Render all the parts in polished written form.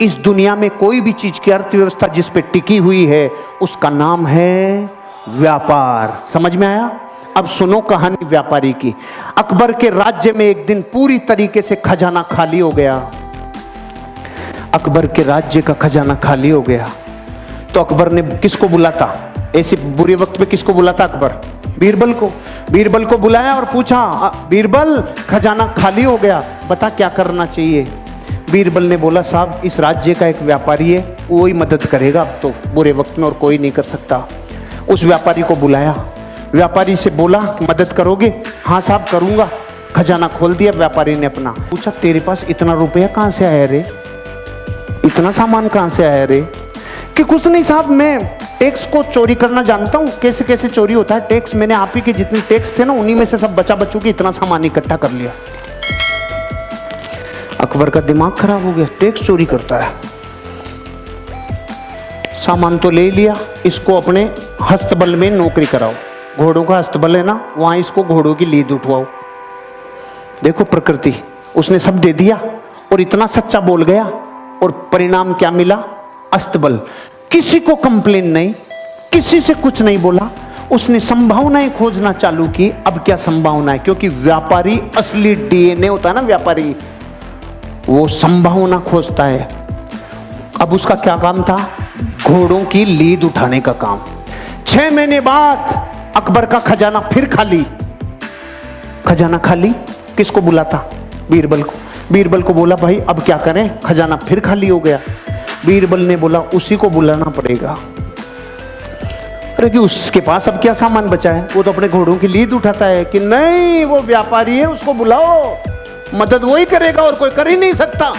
इस दुनिया में कोई भी चीज की अर्थव्यवस्था जिस पे टिकी हुई है उसका नाम है व्यापार। समझ में आया? अब सुनो कहानी व्यापारी की। अकबर के राज्य में एक दिन पूरी तरीके से खजाना खाली हो गया। अकबर के राज्य का खजाना खाली हो गया तो अकबर ने किसको बुलाता? ऐसे बुरे वक्त में किसको बुलाता अकबर? बीरबल को। बीरबल को बुलाया और पूछा, बीरबल खजाना खाली हो गया, बता क्या करना चाहिए? बीरबल ने बोला, साहब इस राज्य का एक व्यापारी है, वो ही मदद करेगा अब तो बुरे वक्त में, और कोई नहीं कर सकता। उस व्यापारी को बुलाया। व्यापारी से बोला, मदद करोगे? हाँ साहब करूंगा। खजाना खोल दिया व्यापारी ने अपना। पूछा, तेरे पास इतना रुपया कहाँ से आया रे? इतना सामान कहाँ से आया रे? कि कुछ नहीं साहब, मैं टैक्स को चोरी करना जानता हूँ, कैसे कैसे चोरी होता है टैक्स। मैंने आप ही के जितने टैक्स थे ना उन्हीं में से सब बचा बचू के इतना सामान इकट्ठा कर लिया। अकबर का दिमाग खराब हो गया, टैक्स चोरी करता है। सामान तो ले लिया, इसको अपने हस्तबल में नौकरी कराओ। घोड़ों का हस्तबल है ना, वहां इसको घोड़ों की लीद उठवाओ। देखो प्रकृति, उसने सब दे दिया और इतना सच्चा बोल गया, और परिणाम क्या मिला? अस्तबल। किसी को कंप्लेन नहीं, किसी से कुछ नहीं बोला, उसने संभावनाएं खोजना चालू की। अब क्या संभावना है? क्योंकि व्यापारी असली डीएनए होता है ना, व्यापारी वो संभावना खोजता है। अब उसका क्या काम था? घोड़ों की लीद उठाने का काम। 6 महीने बाद अकबर का खजाना फिर खाली। खजाना खाली, किसको बुलाता? बीरबल को। बीरबल को बोला, भाई अब क्या करें, खजाना फिर खाली हो गया। बीरबल ने बोला, उसी को बुलाना पड़ेगा। अरे कि उसके पास अब क्या सामान बचा है? वो तो अपने घोड़ों की लीद उठाता है। कि नहीं, वो व्यापारी है, उसको बुलाओ, मदद वही करेगा और कोई कर ही नहीं सकता।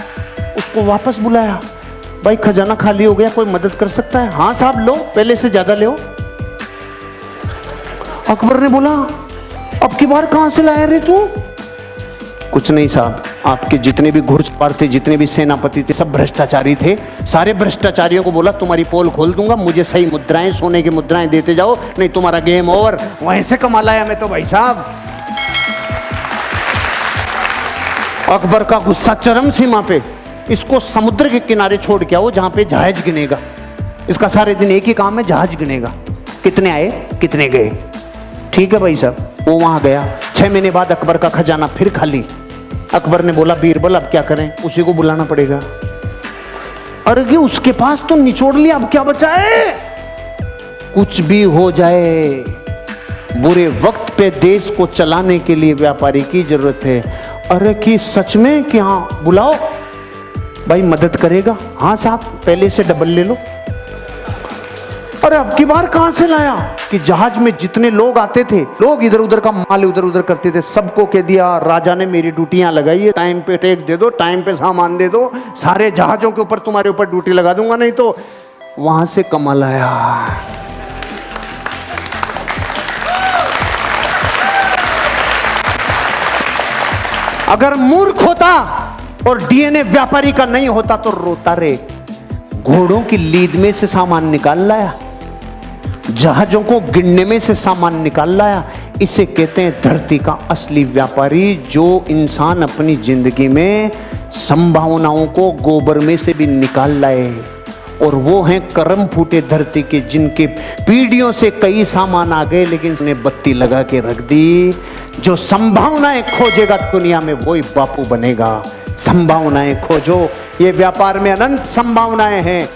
उसको वापस बुलाया। भाई खजाना खाली हो गया, कोई मदद कर सकता है? हाँ साहब, लो, पहले से ज्यादा लो। अकबर ने बोला, अब की बार कहां से लाया रे तू? कुछ नहीं साहब, आपके जितने भी घुड़सवार थे, जितने भी सेनापति थे, सब भ्रष्टाचारी थे। सारे भ्रष्टाचारियों को बोला, तुम्हारी पोल खोल दूंगा, मुझे सही मुद्राएं, सोने की मुद्राएं देते जाओ, नहीं तुम्हारा गेम ओवर। वहीं से कमा लाया मैं तो भाई साहब। अकबर का गुस्सा चरम सीमा पे। इसको समुद्र के किनारे छोड़ के आओ जहां पे जहाज गिनेगा। इसका सारे दिन एक ही काम है, जहाज गिनेगा, कितने आए कितने गए। ठीक है भाई साहब। वो वहां गया। 6 महीने बाद अकबर का खजाना फिर खाली। अकबर ने बोला, बीरबल अब क्या करें? उसी को बुलाना पड़ेगा। अरे उसके पास तो निचोड़ लिया, अब क्या बचा है? कुछ भी हो जाए, बुरे वक्त पे देश को चलाने के लिए व्यापारी की जरूरत है। अरे कि सच में? कि हाँ, बुलाओ भाई, मदद करेगा? हाँ साहब, पहले से डबल ले लो। अरे अब की बार कहां से लाया? कि जहाज में जितने लोग आते थे, लोग इधर उधर का माल इधर उधर करते थे, सबको कह दिया, राजा ने मेरी ड्यूटियां लगाई है, टाइम पे टैक्स दे दो, टाइम पे सामान दे दो, सारे जहाजों के ऊपर तुम्हारे ऊपर ड्यूटी लगा दूंगा, नहीं तो। वहां से कमाल आया। अगर मूर्ख होता और डीएनए व्यापारी का नहीं होता तो रोता रे। घोड़ों की लीद में से सामान निकाल लाया, जहाजों को गिनने में से सामान निकाल लाया। इसे कहते हैं धरती का असली व्यापारी, जो इंसान अपनी जिंदगी में संभावनाओं को गोबर में से भी निकाल लाए। और वो हैं करम फूटे धरती के, जिनके पीढ़ियों से कई सामान आ गए लेकिन उसने बत्ती लगा के रख दी। जो संभावनाएं खोजेगा दुनिया में वही बापू बनेगा। संभावनाएं खोजो, ये व्यापार में अनंत संभावनाएं हैं।